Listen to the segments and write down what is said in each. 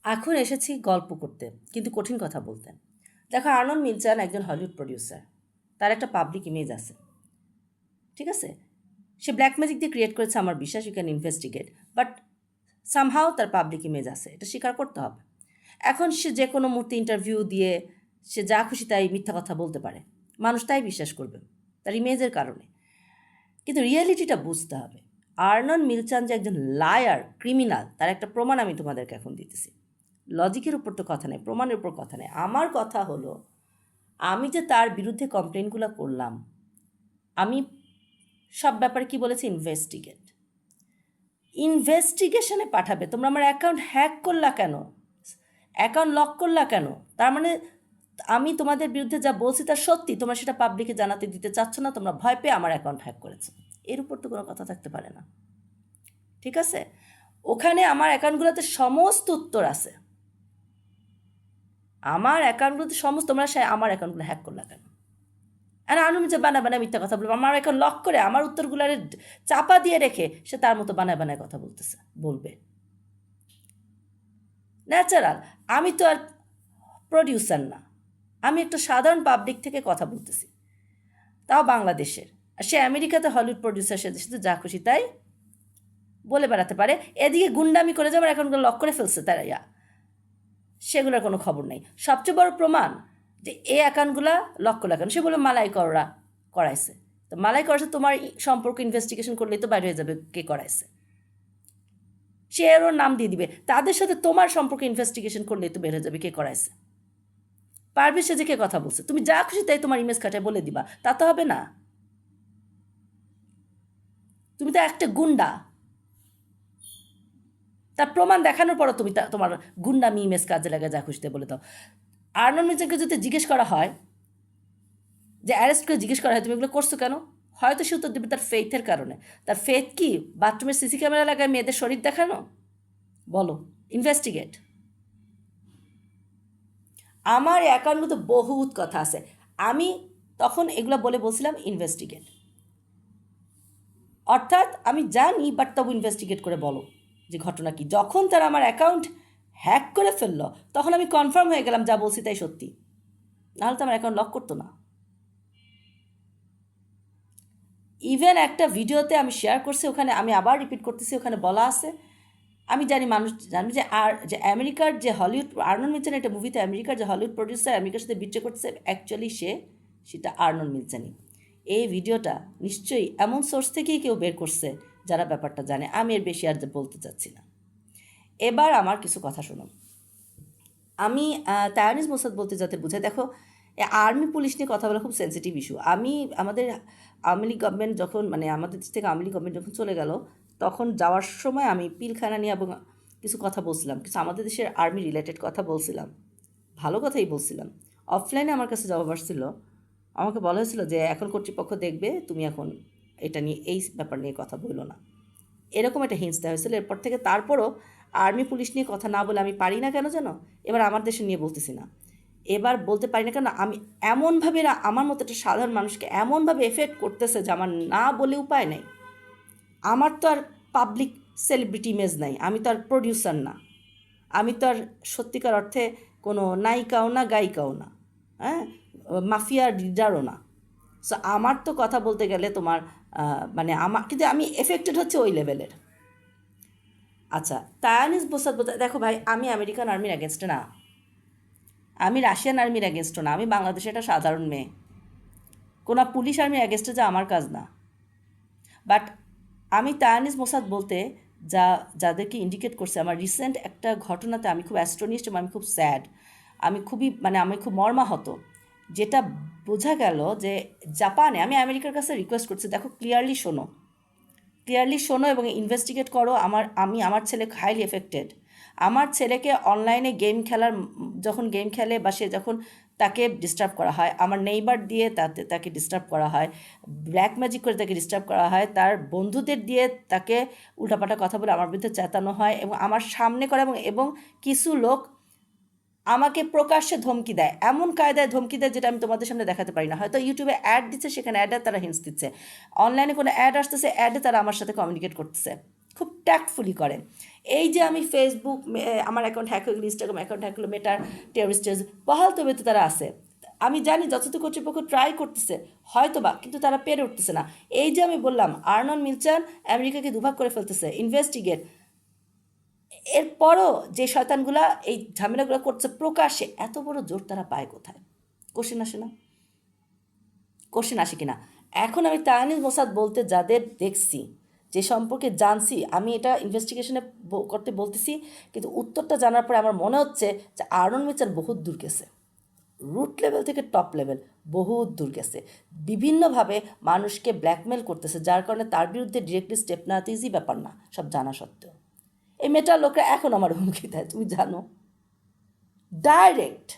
এখন এসেছি গল্প করতে, কিন্তু কঠিন কথা বলতে। দেখো, আর্নল্ড মিলচান একজন হলিউড প্রডিউসার। তার একটা পাবলিক ইমেজ আছে, ঠিক আছে? সে ব্ল্যাক ম্যাজিক দিয়ে ক্রিয়েট করেছে আমার বিশ্বাস, you can investigate. But somehow তার পাবলিক ইমেজ আছে, এটা স্বীকার করতে হবে। এখন সে যে কোনো মুহূর্তে ইন্টারভিউ দিয়ে সে যা খুশি তাই মিথ্যা কথা বলতে পারে, মানুষ তাই বিশ্বাস করবে তার ইমেজের কারণে। কিন্তু রিয়েলিটিটা বুঝতে হবে। আর্নল্ড মিলচান যে একজন লায়ার, ক্রিমিনাল, তার একটা প্রমাণ আমি তোমাদেরকে এখন দিতেছি। লজিকের উপর তো কথা নেই, প্রমাণের উপর কথা নেই। আমার কথা হলো, আমি যে তার বিরুদ্ধে কমপ্লেনগুলো করলাম, আমি সব ব্যাপারে কি বলেছি? ইনভেস্টিগেশনে পাঠাবে। তোমরা আমার অ্যাকাউন্ট হ্যাক করলা কেন? অ্যাকাউন্ট লক করলা কেন? তার মানে আমি তোমাদের বিরুদ্ধে যা বলছি তা সত্যি, তোমরা সেটা পাবলিকে জানাতে দিতে চাচ্ছ না, তোমরা ভয় পেয়ে আমার অ্যাকাউন্ট হ্যাক করেছো। এর উপর তো কোনো কথা থাকতে পারে না, ঠিক আছে? ওখানে আমার অ্যাকাউন্টগুলোতে সমস্ত উত্তর আছে। আমার অ্যাকাউন্টগুলোতে সমস্ত, তোমরা আমার অ্যাকাউন্টগুলো হ্যাক করলা কেন? আর আমি যে বানা মিথ্যা কথা বলবো, আমার অ্যাকাউন্ট লক করে আমার উত্তরগুলো চাপা দিয়ে রেখে সে তার মতো বানায় কথা বলবে। ন্যাচারাল। আমি তো আর প্রডিউসার না, আমি একটা সাধারণ পাবলিক থেকে কথা বলতেছি, তাও বাংলাদেশের। আর সে আমেরিকাতে হলিউড প্রডিউসার, সে দেশে যা খুশি তাই বলে বেড়াতে পারে। এদিকে গুন্ডামি করে যাবার অ্যাকাউন্টগুলো লক করে ফেলছে তারা, সেগুলোর কোনো খবর নেই। সবচেয়ে বড় প্রমাণ যে এই অ্যাকাউন্টগুলো লক করলা কেন, সে বলে মালাই কররা করাইছে। তো মালাই করাইছে, তোমার সম্পর্কে ইনভেস্টিগেশন করলেই তো বাইরে হয়ে যাবে কে করাইছে। সে এর ওর নাম দিয়ে দিবে, তাদের সাথে তোমার সম্পর্কে ইনভেস্টিগেশন করলেই তো বের হয়ে যাবে কে করাইছে। পারভেজ সে যে কে কথা বলছে, তুমি যা খুশি তাই তোমার ইমেজ খাটায় বলে দিবা, তা তো হবে না। তুমি তো একটা গুন্ডা, তার প্রমাণ দেখানোর পরও তুমি তোমার গুন্ডামি ইমেজ কাজে লাগে যা খুশিতে বলে দাও। আর্নল্ড মিলচানকে যদি জিজ্ঞেস করা হয়, যে অ্যারেস্ট করে জিজ্ঞেস করা হয় তুমি এগুলো করছো কেন, হয়তো সে উত্তর দেবে তার ফেথের কারণে। তার ফেথ কি? বাথরুমের সিসি ক্যামেরা লাগায় মেয়েদের শরীর দেখানো? বলো, ইনভেস্টিগেট। আমার অ্যাকাউন্টগুলো বহুত কথা আছে, আমি তখন এগুলো বলছিলাম ইনভেস্টিগেট। অর্থাৎ আমি জানি, বাট তবু ইনভেস্টিগেট করে বলো যে ঘটনা কি। যখন তারা আমার অ্যাকাউন্ট হ্যাক করে ফেললো, তখন আমি কনফার্ম হয়ে গেলাম যা বলছি তাই সত্যি, নাহলে তো আমার অ্যাকাউন্ট লক করতো না। ইভেন একটা ভিডিওতে আমি শেয়ার করছি, ওখানে আমি আবার রিপিট করতেছি, ওখানে বলা আছে, আমি জানি মানুষ জানি যে আমেরিকার যে হলিউড, আর্নল্ড মিলচান একটা মুভিতে আমেরিকার যে হলিউড প্রডিউসার আমেরিকার সাথে বিট্রে করতেছে, অ্যাকচুয়ালি সেটা আর্নল্ড মিলচানই। এই ভিডিওটা নিশ্চয়ই এমন সোর্স থেকেই কেউ বের করছে যারা ব্যাপারটা জানে। আমি এর বেশি আর বলতে চাচ্ছি না। এবার আমার কিছু কথা শুনুন। আমি তায়ানিস মোসাদ বলতে যাতে বুঝাই, দেখো, আর্মি পুলিশ নিয়ে কথা বলা খুব সেন্সিটিভ ইস্যু। আমাদের আওয়ামী লীগ গভর্নমেন্ট যখন, মানে আমাদের দেশ থেকে আওয়ামী লীগ গভর্নমেন্ট যখন চলে গেল, তখন যাওয়ার সময় আমি পিলখানা নিয়ে এবং কিছু কথা বলছিলাম, কিছু আমাদের দেশের আর্মি রিলেটেড কথা বলছিলাম, ভালো কথাই বলছিলাম। অফলাইনে আমার কাছে জবাব আসছিল, আমাকে বলা হয়েছিল যে এখন কর্তৃপক্ষ দেখবে, তুমি এখন এটা নিয়ে, এই ব্যাপার নিয়ে কথা বললো না, এরকম একটা হিন্টস দেওয়া হয়েছিল। এরপর থেকে তারপরও আর্মি পুলিশ নিয়ে কথা না বলে আমি পারি না কেন জানো? এবার আমার দেশে নিয়ে বলতেছি না, এবার বলতে পারি না কেন, আমি এমনভাবে আমার মতো একটা সাধারণ মানুষকে এমনভাবে এফেক্ট করতেছে যে আমার না বলে উপায় নেই। আমার তো আর পাবলিক সেলিব্রিটি ইমেজ নাই, আমি তো আর প্রডিউসার না, আমি তো আর সত্যিকার অর্থে কোনো নায়িকাও না, গায়িকাও না, হ্যাঁ, মাফিয়ার লিডারও না। সো আমার তো কথা বলতে গেলে তোমার মানে আমার, কিন্তু আমি এফেক্টেড হচ্ছে ওই লেভেলের। আচ্ছা, তায়ানিস বোসাদ, দেখো ভাই, আমি আমেরিকান আর্মির অ্যাগেনস্টে না, আমি রাশিয়ান আর্মির অ্যাগেনস্টও না, আমি বাংলাদেশের একটা সাধারণ মেয়ে, কোনো পুলিশ আর্মির অ্যাগেনস্টে যা আমার কাজ না। বাট আমি তায়ানিস মোসাদ বলতে যাদেরকে ইন্ডিকেট করছে, আমার রিসেন্ট একটা ঘটনাতে আমি খুব অ্যাস্ট্রোনিস্ট এবং আমি খুব স্যাড, আমি খুব মর্মাহত। যেটা বোঝা গেল যে জাপানে, আমি আমেরিকার কাছে রিকোয়েস্ট করছি, দেখো ক্লিয়ারলি শোনো এবং ইনভেস্টিগেট করো। আমার ছেলে হাইলি এফেক্টেড। আমার ছেলেকে অনলাইনে যখন গেম খেলে বা সে যখন তাকে ডিস্টার্ব করা হয়, আমার নেইবার দিয়ে তাকে ডিস্টার্ব করা হয়, ব্ল্যাক ম্যাজিক করে তাকে ডিস্টার্ব করা হয়, তার বন্ধুদের দিয়ে তাকে উল্টাপাল্টা কথা বলে আমার বিরুদ্ধে চেতানো হয়, এবং আমার সামনে করে, এবং কিছু লোক আমাকে প্রকাশ্যে ধমকি দেয়, এমন কায়দায় ধমকি দেয় যেটা আমি তোমাদের সামনে দেখাতে পারি না। হয়তো ইউটিউবে অ্যাড দিচ্ছে, সেখানে অ্যাডে তারা হিন্টস দিচ্ছে, অনলাইনে কোনো অ্যাড আসতেছে, অ্যাডে তারা আমার সাথে কমিউনিকেট করতেছে। খুব ট্যাক্টফুলি করে। এই যে আমি ফেসবুক আমার অ্যাকাউন্ট হ্যাক হয়ে গেলো, ইনস্টাগ্রাম অ্যাকাউন্ট হ্যাক হলো, মেটার টেররিস্ট বহাল তবে তো তারা আছে। আমি জানি যতটুকু কর্তৃপক্ষ ট্রাই করতেছে হয়তো বা, কিন্তু তারা পেরে উঠতেছে না। এই যে আমি বললাম আর্নন মিলচান আমেরিকাকে দুভাগ করে ফেলতেছে, ইনভেস্টিগেট, এরপরও যে শয়তানগুলা এই ঝামেলাগুলো করছে প্রকাশ্যে, এত বড় জোর তারা পায় কোথায়? কোশ্চেন আসে না? কোশ্চেন আসে কিনা? এখন আমি তানিজ মোসাদ বলতে যাদের দেখছি, যে সম্পর্কে জানছি, আমি এটা ইনভেস্টিগেশনে করতে বলতেছি, কিন্তু উত্তরটা জানার পরে আমার মনে হচ্ছে যে আর্নন মিচার বহুত দূর গেছে, রুট লেভেল থেকে টপ লেভেল বহুত দূর গেছে, বিভিন্নভাবে মানুষকে ব্ল্যাকমেল করতেছে, যার কারণে তার বিরুদ্ধে ডিরেক্টলি স্টেপ নেওয়া তো ইজি ব্যাপার না, সব জানা সত্ত্বেও। এই মেটার লোকরা এখন আমার হুমকি দেয়, তুমি জানো, ডাইরেক্ট।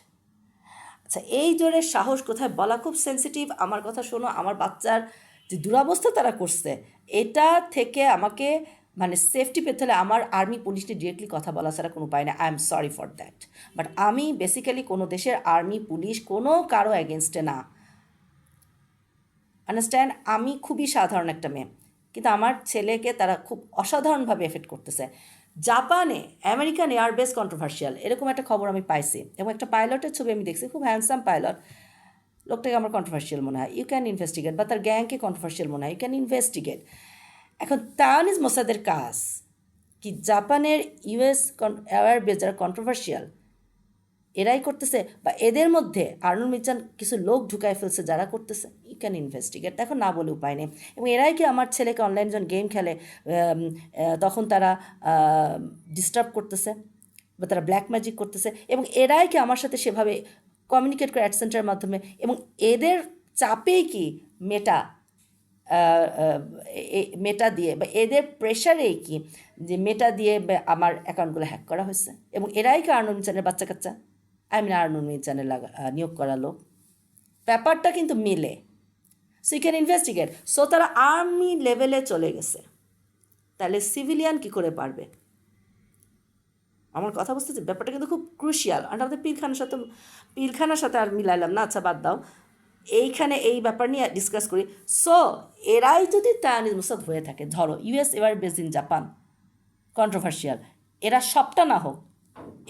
আচ্ছা, এই জোরে সাহস কোথায়? বলা খুব সেন্সিটিভ, আমার কথা শোনো, আমার বাচ্চার যে দুরবস্থা তারা করছে, এটা থেকে আমাকে মানে সেফটি পেতে হলে আমার আর্মি পুলিশ নিয়ে ডিরেক্টলি কথা বলা ছাড়া কোনো উপায় না। I am sorry for that, but আমি বেসিক্যালি কোনো দেশের আর্মি পুলিশ কোনো কারো অ্যাগেনস্টে না, আন্ডারস্ট্যান্ড? আমি খুবই সাধারণ একটা মেয়ে, কিন্তু আমার ছেলেকে তারা খুব অসাধারণভাবে এফেক্ট করতেছে। জাপানে আমেরিকান এয়ারবেস কন্ট্রোভার্সিয়াল, এরকম একটা খবর আমি পাইছি, এবং একটা পাইলটের ছবি আমি দেখছি, খুব হ্যান্ডসাম পাইলট, লোকটাকে আমার কন্ট্রোভার্সিয়াল মনে হয়, ইউ ক্যান ইনভেস্টিগেট, বা তার গ্যাংকে কন্ট্রোভার্সিয়াল মনে হয়, ইউ ক্যান ইনভেস্টিগেট। এখন তানিজ মোসাদের কাজ কি জাপানের ইউএস এয়ারবেস যারা কন্ট্রোভার্সিয়াল এরাই করতেছে, বা এদের মধ্যে আর্নল্ড মিচান কিছু লোক ঢুকায় ফেলছে যারা করতেছে? ইউ ক্যান ইনভেস্টিগেট, দেখো না বলে উপায় নেই। এবং এরাই কি আমার ছেলেকে অনলাইন যখন গেম খেলে তখন তারা ডিস্টার্ব করতেছে, বা তারা ব্ল্যাক ম্যাজিক করতেছে, এবং এরাই কি আমার সাথে সেভাবে কমিউনিকেট করে অ্যাড সেন্টারের মাধ্যমে, এবং এদের চাপেই কি মেটা মেটা দিয়ে, বা এদের প্রেশারেই কি যে মেটা দিয়ে আমার অ্যাকাউন্টগুলো হ্যাক করা হয়েছে, এবং এরাই কি আর্নল্ড মিচানের বাচ্চা কাচ্চা, আই মিন আর্নল্ড মিচানের নিয়োগ করা লোক? ব্যাপারটা কিন্তু মিলে। So you can investigate. So তারা আর্মি লেভেলে চলে গেছে, তাহলে সিভিলিয়ান কি করে পারবে? আমার কথা বুঝতেছে, ব্যাপারটা কিন্তু খুব ক্রুশিয়াল। আর আমাদের পিলখানার সাথে আর মিলাইলাম না, আচ্ছা বাদ দাও, এইখানে এই ব্যাপার নিয়ে ডিসকাস করি। সো এরাই যদি তানিজ মুসাদ হয়ে থাকে, ধরো ইউএস এবার বেস ইন জাপান কন্ট্রোভার্সিয়াল, এরা সবটা না হোক,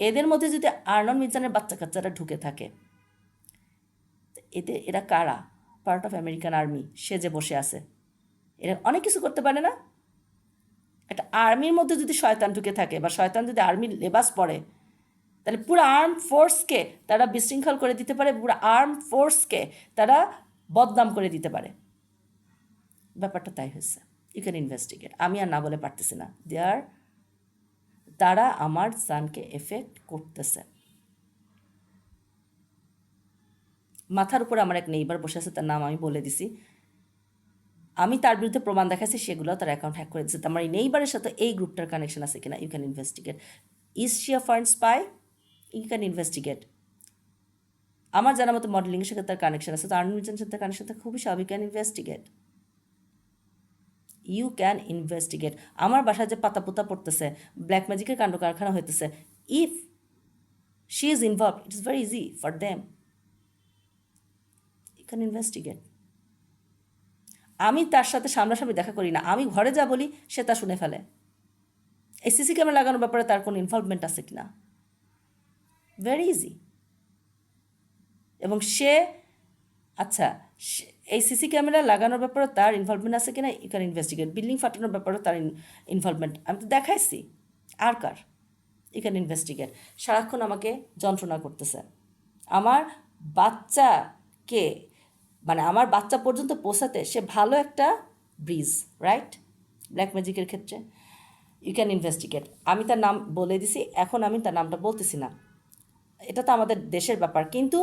এদের মধ্যে যদি আর্নল্ড মিচানের বাচ্চা কাচ্চারা ঢুকে থাকে, এরা কারা? পার্ট অফ আমেরিকান আর্মি, সে যে বসে আছে, এরা অনেক কিছু করতে পারে না? একটা আর্মির মধ্যে যদি শয়তান ঢুকে থাকে, বা শয়তান যদি আর্মির লেবাস পরে, তাহলে পুরো আর্ম ফোর্সকে তারা বিশৃঙ্খল করে দিতে পারে, পুরো আর্ম ফোর্সকে তারা বদনাম করে দিতে পারে। ব্যাপারটা তাই হয়েছে। You can investigate. আমি আর না বলে পারতেছি না, তারা আমার সানকে এফেক্ট করতেছে। মাথার উপরে আমার এক নেইবার বসে আছে, তার নাম আমি বলে দিছি, আমি তার বিরুদ্ধে প্রমাণ দেখাচ্ছি, সেগুলো তার অ্যাকাউন্ট হ্যাক করে দিচ্ছে। আমার এই নেইবারের সাথে এই গ্রুপটার কানেকশন আছে কিনা, you can investigate. Is she a foreign spy? You can investigate. আমার জানার মতো মডেলিংয়ের সাথে তার কানেকশন আছে, তো আর্নল্ড মিচানের সাথে কানেকশন থাকে, খুবই স্বাভাবিক। Can investigate, you can investigate. আমার বাসায় যে পাতা পোতা পড়তেছে, ব্ল্যাক ম্যাজিকের কাণ্ড কারখানা হইতেছে, if she is involve, it is very easy for them, you can investigate. আমি তার সাথে সামনাসামনি দেখা করি না, আমি ঘরে যা বলি সে তা শুনে ফেলে। এই সিসি ক্যামেরা লাগানোর ব্যাপারে তার কোনো ইনভলভমেন্ট আছে কিনা? Very easy. এবং সে, আচ্ছা, এই সিসি ক্যামেরা লাগানোর ব্যাপারে তার ইনভলভমেন্ট আছে কিনা, ইউ ক্যান ইনভেস্টিগেট। বিল্ডিং ফাটানোর ব্যাপারেও তার ইনভলভমেন্ট আমি তো দেখাইছি, আর কার? You can investigate. সারাক্ষণ আমাকে যন্ত্রণা করতেছে, আমার বাচ্চাকে, মানে আমার বাচ্চা পর্যন্ত পৌঁছাতে সে ভালো একটা ব্রিজ, রাইট? ব্ল্যাক ম্যাজিকের ক্ষেত্রে ইউ ক্যান ইনভেস্টিগেট। আমি তার নাম বলে দিছি, এখন আমি তার নামটা বলতেছি না, এটা তো আমাদের দেশের ব্যাপার। কিন্তু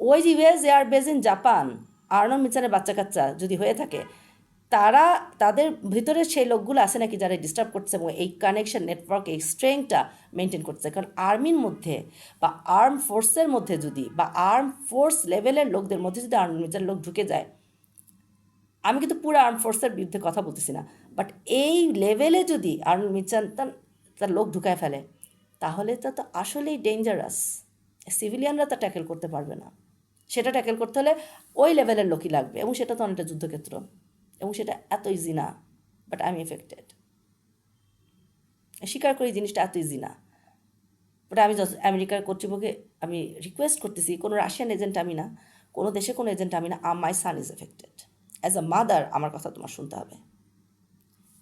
ওই যে US airbase in Japan, Arnold মিচানের বাচ্চা কাচ্চা যদি হয়ে থাকে, তাদের ভিতরে সেই লোকগুলো আছে নাকি যারা ডিস্টার্ব করছে, এবং এই কানেকশন নেটওয়ার্ক, এই স্ট্রেংথটা মেনটেন করছে। কারণ আর্মির মধ্যে বা আর্ম ফোর্সের মধ্যে যদি, বা আর্ম ফোর্স লেভেলের লোকদের মধ্যে যদি আর্নল্ড মিচার লোক ঢুকে যায়, আমি কিন্তু পুরো আর্ম ফোর্সের বিরুদ্ধে কথা বলতেছি না, বাট এই লেভেলে যদি আর্নল্ড মিচার তার লোক ঢুকায় ফেলে, তাহলে তো আসলেই ডেঞ্জারাস। সিভিলিয়ানরা তা ট্যাকেল করতে পারবে না, সেটা ট্যাকেল করতে হলে ওই লেভেলের লোকই লাগবে, এবং সেটা তো অনেকটা যুদ্ধক্ষেত্র, এবং সেটা এত ইজি না, বাট আই এম এফেক্টেড। স্বীকার করি জিনিসটা এত ইজি না। বাট আমি আমেরিকার কর্তৃপক্ষে আমি রিকোয়েস্ট করতেছি, কোনো রাশিয়ান এজেন্ট আমি না, কোনো দেশে কোনো এজেন্ট আমি না, my son is affected. As a mother আমার কথা তোমার শুনতে হবে।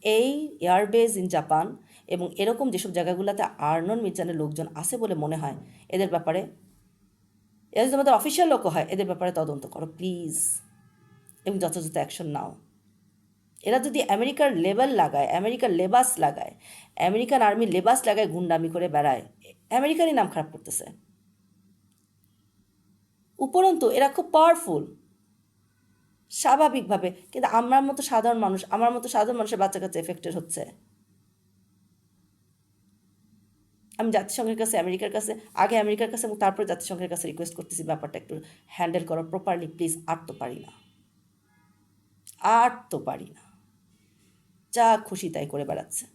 এই এয়ারবেজ ইন জাপান এবং এরকম যেসব জায়গাগুলোতে আর্নন মির্জানের লোকজন আছে বলে মনে হয়, এদের ব্যাপারে, এরা যদি আমাদের অফিসিয়াল লোকও হয়, এদের ব্যাপারে তদন্ত করো প্লিজ, এবং যথাযথ অ্যাকশন নাও। এরা যদি আমেরিকার লেবেল লাগায়, আমেরিকার লেবাস লাগায়, আমেরিকান আর্মির লেবাস লাগায়, গুন্ডামি করে বেড়ায়, আমেরিকারই নাম খারাপ করতেছে। উপরন্তু এরা খুব পাওয়ারফুল স্বাভাবিকভাবে, কিন্তু আমার মতো সাধারণ মানুষের বাচ্চা কাছে এফেক্টেড হচ্ছে। আমি জাতিসংঘের কাছে, আমেরিকার কাছে, আগে আমেরিকার কাছে এবং তারপরে জাতিসংঘের কাছে রিকোয়েস্ট করতেছি ব্যাপারটা একটু হ্যান্ডেল করো প্রপারলি প্লিজ। আর তো পারি না, যা খুশি তাই করে বেড়াচ্ছে।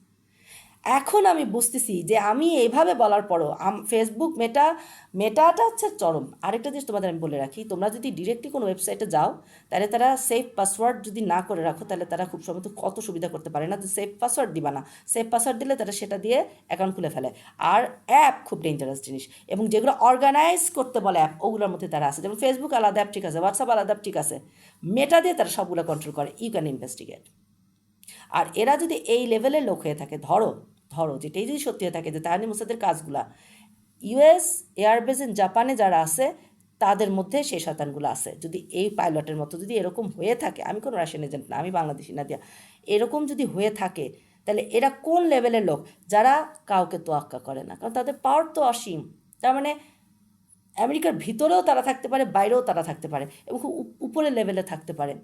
এখন আমি বুঝতেছি যে আমি এইভাবে বলার পরও ফেসবুক মেটাটা হচ্ছে চরম। আরেকটা জিনিস তোমাদের আমি বলে রাখি, তোমরা যদি ডিরেক্টলি কোনো ওয়েবসাইটে যাও, তাহলে তারা সেফ পাসওয়ার্ড যদি না করে রাখো, তাহলে তারা খুব সম্ভবত কত সুবিধা করতে পারে না যে সেফ পাসওয়ার্ড দিবা না। সেফ পাসওয়ার্ড দিলে তারা সেটা দিয়ে অ্যাকাউন্ট খুলে ফেলে। আর অ্যাপ খুব ডেঞ্জারাস জিনিস, এবং যেগুলো অর্গানাইজ করতে বলে অ্যাপ, ওগুলোর মধ্যে তারা আছে। যেমন ফেসবুক আলাদা অ্যাপ ঠিক আছে, হোয়াটসঅ্যাপ আলাদা অ্যাপ ঠিক আছে, মেটা দিয়ে তারা সবগুলো কন্ট্রোল করে। You can investigate. আর এরা যদি এই লেভেলের লোক হয়ে থাকে, ধরো যেটাই যদি সত্যি হয়ে থাকে যে তাহানি মুসাদের কাজগুলা ইউএস এয়ারবেজ ইন জাপানে যারা আছে তাদের মধ্যে সেই শয়তানগুলো আছে, যদি এই পাইলটের মতো যদি এরকম হয়ে থাকে, আমি কোনো রাশিয়ান এজেন্ট না, আমি বাংলাদেশি না দিয়া, এরকম যদি হয়ে থাকে, তাহলে এরা কোন লেভেলের লোক যারা কাউকে তোয়াক্কা করে না, কারণ তাদের পাওয়ার তো অসীম। তার মানে আমেরিকার ভিতরেও তারা থাকতে পারে, বাইরেও তারা থাকতে পারে, এবং খুব উপরের লেভেলে থাকতে পারে,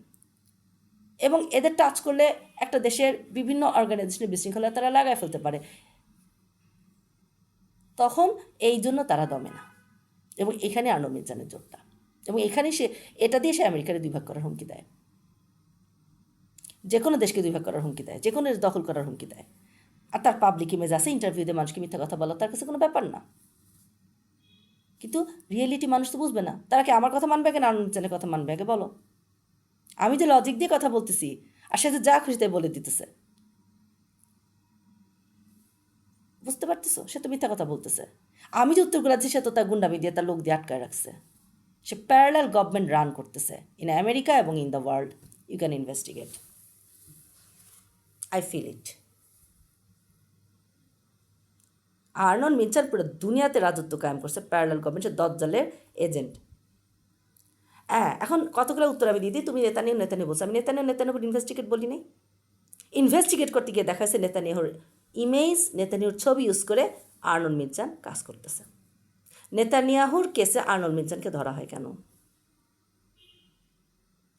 এবং এদের টাচ করলে একটা দেশের বিভিন্ন অর্গানাইজেশনের বিশৃঙ্খলা তারা লাগায় ফেলতে পারে। তখন এই জন্য তারা দমে না, এবং এখানে আর্নল্ড মির্জানের জোরটা, এবং এখানে এটা দিয়ে সে আমেরিকারে দুই ভাগ করার হুমকি দেয়, যে কোনো দেশকে দুই ভাগ করার হুমকি দেয়, যে কোনো দেশ দখল করার হুমকি দেয়। আর তার পাবলিক ইমেজ আছে, ইন্টারভিউতে মানুষকে মিথ্যা কথা বলা তার কাছে কোনো ব্যাপার না। কিন্তু রিয়েলিটি মানুষ তো বুঝবে না। তারা কি আমার কথা মানবে, কেন আর্নল্ড মির্জানের কথা মানবে? আগে বলো। আমি যে লজিক দিয়ে কথা বলতেছি, আর সে যে যা খুশি তাই বলে দিতেছে, বুঝতে পারতেছো? সে তো মিথ্যা কথা বলতেছে। আমি যে উত্তরগুলো আছি, সে তো তার গুন্ডামি দিয়ে তার লোক দিয়ে আটকায় রাখছে। সে প্যারালাল গভর্নমেন্ট রান করতেছে ইন আমেরিকা এবং in the world. You can investigate, I feel it. Arnold মির্জার পুরো দুনিয়াতে রাজত্ব কায়েম করছে প্যারালাল গভর্নমেন্ট, সে দজ্জালের এজেন্ট। হ্যাঁ, এখন কতগুলো উত্তর আমি দিয়ে দিই। তুমি নেতানিয়াহু বলছো, আমি নেতানিয়াহুর ইনভেস্টিগেট বলি নাই। ইনভেস্টিগেট করতে গিয়ে দেখা যাচ্ছে নেতানিয়াহুর ইমেজ, নেতানিয়াহুর ছবি ইউজ করে আর্নল্ড মির্জান কাজ করতেছে। নেতানিয়াহুর কেসে আর্নল্ড মির্জানকে ধরা হয় কেন?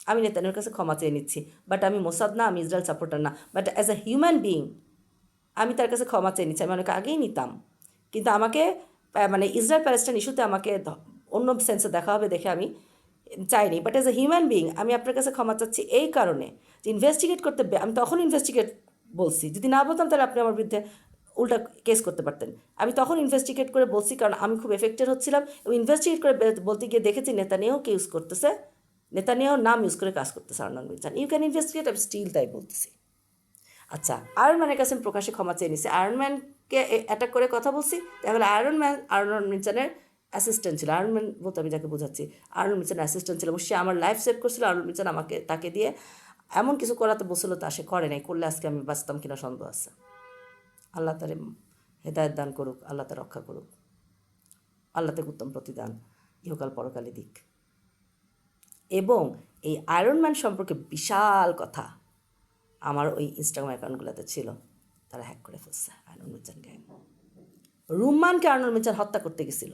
আমি নেতানিয়াহুর কাছে ক্ষমা চেয়ে নিচ্ছি, বাট আমি মোসাদ না, আমি ইসরায়েল সাপোর্টার না, but as a human being আমি তার কাছে ক্ষমা চেয়ে নিচ্ছি। আমি অনেক আগেই নিতাম, কিন্তু আমাকে মানে ইসরায়েল প্যালেস্টাইন ইস্যুতে আমাকে অন্য সেন্সে দেখা হবে দেখে আমি চাইনি। But as a human being আমি আপনার কাছে ক্ষমা চাচ্ছি এই কারণে যে ইনভেস্টিগেট করতে, আমি তখন ইনভেস্টিগেট বলছি, যদি না বলতাম তাহলে আপনি আমার বিরুদ্ধে উল্টা কেস করতে পারতেন। আমি তখন ইনভেস্টিগেট করে বলছি কারণ আমি খুব এফেক্টেড হচ্ছিলাম, এবং ইনভেস্টিগেট করে বলতে গিয়ে দেখেছি নেতানিয়াহুকে ইউজ করতেছে, নেতানিয়াহুর নাম ইউজ করে কাজ করতেছে আর্নল্ড মির্জান। ইউ ক্যান ইনভেস্টিগেট, আমি স্টিল তাই বলতেছি। আচ্ছা, আয়রন ম্যানের কাছে আমি প্রকাশ্যে ক্ষমা চেয়ে নিছি। আয়রন ম্যানকে অ্যাটাক করে কথা বলছি, তাহলে আয়রন ম্যান আর্নল্ড মির্জানের অ্যাসিস্ট্যান্ট ছিল। আয়রন ম্যান বলতে আমি যাকে বোঝাচ্ছি, আর্নল্ড মির্জানের অ্যাসিস্ট্যান্ট ছিল, এবং সে আমার লাইফ সেভ করছিল। আর্নল্ড মির্জান আমাকে তাকে দিয়ে এমন কিছু করাতে বলছিল তা সে করে নাই, করলে আজকে আমি বাঁচতাম কিনা সন্দেহ আছে। আল্লাহ তার হেদায়ত দান করুক, আল্লাহ তার রক্ষা করুক, আল্লাহ তাকে উত্তম প্রতিদান ইহকাল পরকালে দিক। এবং এই আয়রন ম্যান সম্পর্কে বিশাল কথা আমার ওই ইনস্টাগ্রাম অ্যাকাউন্টগুলোতে ছিল, তারা হ্যাক করে ফেলছে আর্নল্ড মির্জান গ্যাং। রুম্মানকে আর্নল্ড মির্জান হত্যা করতে গেছিল,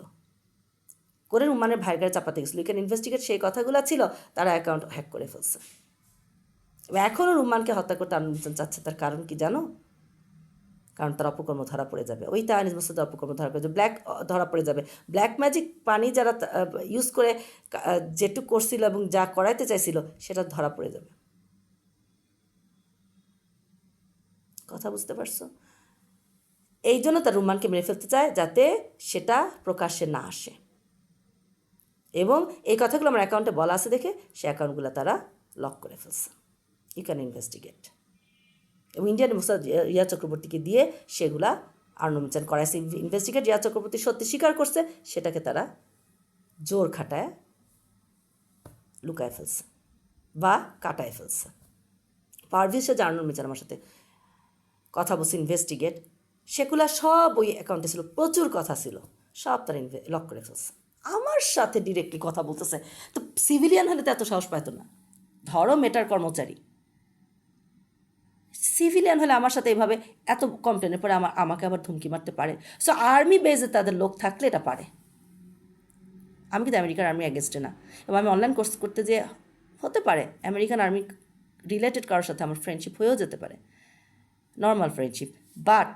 করে রুম্মানের ভাইয়ের গায়ে চাপাতে গেছিলো। ইউ ক্যান ইনভেস্টিগেট, সেই কথাগুলো ছিল, তারা অ্যাকাউন্ট হ্যাক করে ফেলছে। এখনও রুম্মানকে হত্যা করতে আর্নল্ড মির্জান চাচ্ছে। তার কারণ কি জানো? কারণ তার অপকর্ম ধরা পড়ে যাবে, ওই তাহানিজ মুসাদের অপকর্ম ধরা পড়ে যাবে, ধরা পড়ে যাবে। ব্ল্যাক ম্যাজিক পানি যারা ইউজ করে যেটুকু করছিল এবং যা করাইতে চাইছিল সেটা ধরা পড়ে যাবে। কথা বুঝতে পারছো? এই জন্য তার রুম্মানকে মেরে ফেলতে চায়, যাতে সেটা প্রকাশ্যে না আসে। এবং এই কথাগুলো আমার অ্যাকাউন্টে বলা আছে দেখে সে অ্যাকাউন্টগুলো তারা লক করে ফেলছে। You can investigate. এবং ইন্ডিয়ান মুসাদ রিয়া চক্রবর্তীকে দিয়ে সেগুলা আর্নল্ড মিচান করাইছে ইনভেস্টিগেট, রিয়া চক্রবর্তী সত্যি স্বীকার করছে, সেটাকে তারা জোর খাটায় লুকায় ফেলছে বা কাটায় ফেলছে। পারভেজ যে আর্নল্ড মিচান আমার সাথে কথা বলছে ইনভেস্টিগেট, সেগুলা সব ওই অ্যাকাউন্টে ছিল, প্রচুর কথা ছিল, সব তারা লক করে ফেলছে। আমার সাথে ডিরেক্টলি কথা বলতেছে, তো সিভিলিয়ান হলে তো এত সাহস পাইতো না। ধরো মেটার কর্মচারী, সিভিলিয়ান হলে আমার সাথে এভাবে এত কমপ্লেনের পরে আমাকে আবার ধুমকি মারতে পারে। সো আর্মি বেজে তাদের লোক থাকলে এটা পারে। আমি কিন্তু আমেরিকার আর্মি অ্যাগেনস্টে না, এবং আমি অনলাইন কোর্স করতে যে হতে পারে আমেরিকান আর্মি রিলেটেড কারোর সাথে আমার ফ্রেন্ডশিপ হয়েও যেতে পারে, নর্মাল ফ্রেন্ডশিপ। বাট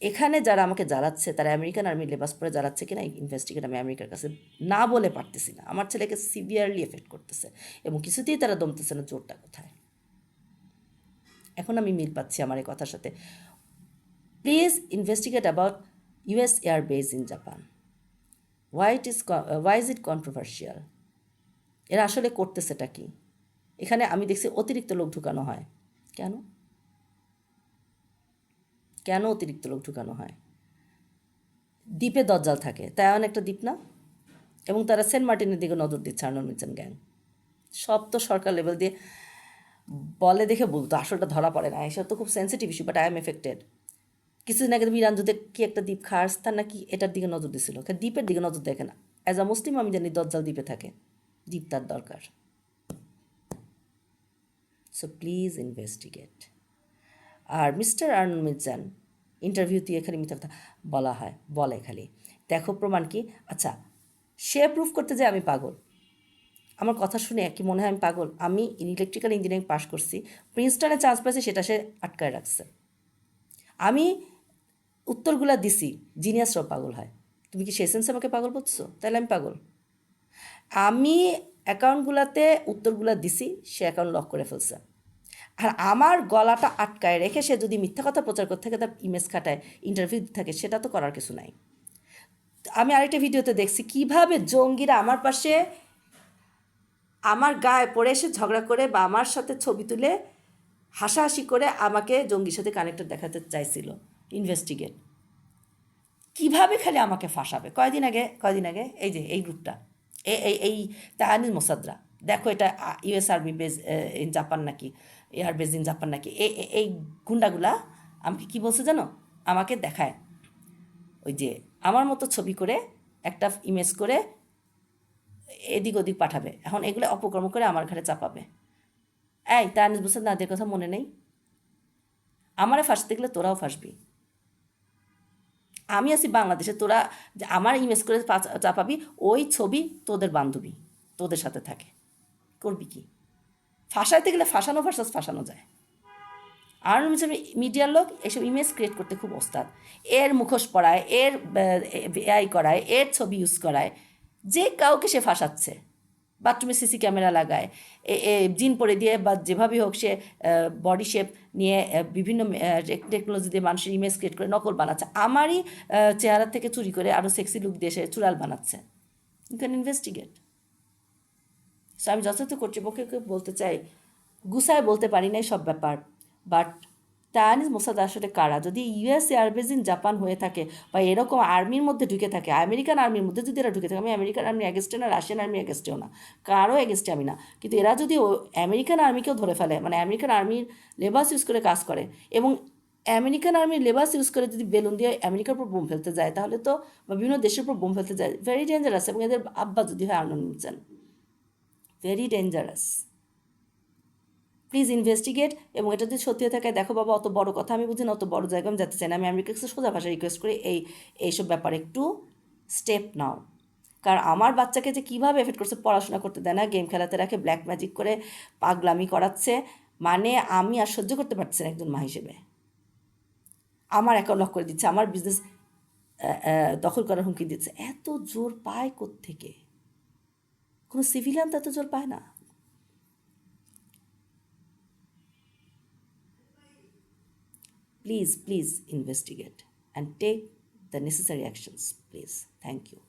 এখানে যারা আমাকে জ্বালাচ্ছে তারা আমেরিকান আর্মি লেবাস পরে জ্বালাচ্ছে কিনা ইনভেস্টিগেট আমি আমেরিকার কাছে না বলে পারতেছি না। আমার ছেলেকে সিভিয়ারলি এফেক্ট করতেছে এবং কিছুতেই তারা দমতেছে না, জোরটা কোথায়। এখন আমি মিল পাচ্ছি আমার এই কথার সাথে। Please investigate about US air base in Japan. Why is it controversial? এরা আসলে করতেছেটা কি? এখানে আমি দেখছি অতিরিক্ত লোক ঢুকানো হয়। কেন কেন অতিরিক্ত লোক ঢুকানো হয়? দ্বীপে দজ্জাল থাকে, তাই এমন একটা দ্বীপ না? এবং তারা সেন্ট মার্টিনের দিকে নজর দিচ্ছে আর্নল্ড মিচান গ্যাং। সব তো সরকার লেভেল দিয়ে বলে দেখে বলতো, আসলটা ধরা পড়ে না। এসব তো খুব sensitive issue, but I am affected. কিছুদিন আগে তুমি ইরান যুদ্ধে কি একটা দ্বীপ খারস্তান নাকি এটার দিকে নজর দিছিল, দ্বীপের দিকে নজর দেখে না। অ্যাজ আ মুসলিম আমি জানি দজ্জাল দ্বীপে থাকে, দ্বীপ তার দরকার। So please investigate. আর মিস্টার আর্নল্ড মিচান ইন্টারভিউতে এখানে মিথ্যা কথা বলে খালি, দেখো প্রমাণ কি? আচ্ছা, সে প্রুফ করতে যে আমি পাগল, আমার কথা শুনে কি মনে হয় আমি পাগল? আমি ইলেকট্রিক্যাল ইঞ্জিনিয়ারিং পাশ করছি, প্রিন্সটনে চান্স পাইছি, সেটা সে আটকায় রাখছে। আমি উত্তরগুলা দিছি, জিনিয়াসরাও পাগল হয়। তুমি কি সেই সেন্সে আমাকে পাগল বলছো? তাহলে আমি পাগল। আমি অ্যাকাউন্টগুলোতে উত্তরগুলা দিছি, সে অ্যাকাউন্ট লক করে ফেলছে। আর আমার গলাটা আটকায় রেখে সে যদি মিথ্যা কথা প্রচার করতে থাকে, তার ইমেজ খাটায়, ইন্টারভিউ থাকে, সেটা তো করার কিছু নাই। আমি আরেকটা ভিডিওতে দেখছি কীভাবে জঙ্গিরা আমার পাশে আমার গায়ে পড়ে এসে ঝগড়া করে বা আমার সাথে ছবি তুলে হাসাহাসি করে আমাকে জঙ্গির সাথে কানেক্টেড দেখাতে চাইছিল ইনভেস্টিগেট। কীভাবে খালি আমাকে ফাঁসাবে। কয়দিন আগে এই যে এই গ্রুপটা, এই তাহানিল মোসাদ্রা, দেখো এটা US army base in Japan নাকি, এয়ার বেজ ইন জাপান নাকি, এই গুন্ডাগুলা আমাকে কী বলছে জানো? আমাকে দেখায় ওই যে আমার মতো ছবি করে একটা ইমেজ করে এদিক ওদিক পাঠাবে, এখন এগুলো অপকর্ম করে আমার ঘরে চাপাবে। এই তাহানিল মোসাদ্রা, নাদের কথা মনে নেই? আমারে ফাঁসতে গেলে তোরাও ফাঁসবি। আমি আছি বাংলাদেশে, তোরা যে আমার ইমেজ করে চাপাবি, ওই ছবি তোদের বান্ধবী তোদের সাথে থাকে, করবি কি? ফাঁসাইতে গেলে ফাঁসানো যায়। আর মিডিয়ার লোক এসব ইমেজ ক্রিয়েট করতে খুব ওস্তাদ। এর মুখোশ পরায়, এর এআই করায়, এর ছবি ইউজ করায়, যে কাউকে সে ফাঁসাচ্ছে। বাথরুমে সিসি ক্যামেরা লাগায়, জিন পরে দিয়ে বা যেভাবেই হোক সে বডি শেপ নিয়ে বিভিন্ন টেকনোলজি দিয়ে মানুষের ইমেজ ক্রিয়েট করে নকল বানাচ্ছে। আমারই চেহারা থেকে চুরি করে আরও সেক্সি লুক দিয়ে সে চুড়াল বানাচ্ছে। You can investigate. সো আমি যথাযথ কর্তৃপক্ষকে বলতে চাই, গুছায় বলতে পারি নাই সব ব্যাপার, বাট তায়ানিজ মোসাদ আসলে কারা? যদি ইউএস এয়ারবেজ ইন জাপান হয়ে থাকে বা এরকম আর্মির মধ্যে ঢুকে থাকে, আমেরিকান আর্মির মধ্যে যদি এরা ঢুকে থাকে, আমি আমেরিকান আর্মি অ্যাগেস্টে না, রাশিয়ান আর্মি অ্যাগেস্টেও না, কারও অ্যাগেস্টে আমি না, কিন্তু এরা যদি আমেরিকান আর্মিকেও ধরে ফেলে, মানে আমেরিকান আর্মির লেবাস ইউজ করে কাজ করে এবং আমেরিকান আর্মির লেবাস ইউজ করে যদি বেলুন দিয়ে আমেরিকার উপর বোম ফেলতে যায়, তাহলে তো বা বিভিন্ন দেশের উপর বোম ফেলতে যায়, ভেরি ডেঞ্জারাস। এবং এদের আব্বা যদি হয় Arnold Michan, very dangerous. Please investigate. এবং এটা যদি সত্যি হয়ে থাকে, দেখো বাবা, অত বড় কথা আমি বুঝি না, অত বড় জায়গায় আমি যেতে চাই না। আমি আমেরিকাকে সোজা ভাষায় রিকোয়েস্ট করি এইসব ব্যাপারে একটু স্টেপ নাও। কারণ আমার বাচ্চাকে যে কীভাবে এফেক্ট করছে, পড়াশোনা করতে দেয় না, গেম খেলাতে রাখে, ব্ল্যাক ম্যাজিক করে পাগলামি করাচ্ছে, মানে আমি আর সহ্য করতে পারছি না একজন মা হিসেবে। আমার অ্যাকাউন্ট লক করে দিচ্ছে, আমার বিজনেস দখল করার হুমকি দিচ্ছে। এত জোর পায় কোত্থেকে? কোনো সিভিলিয়ান তো এত জোর পায় না। Please investigate and take the necessary actions, please. Thank you.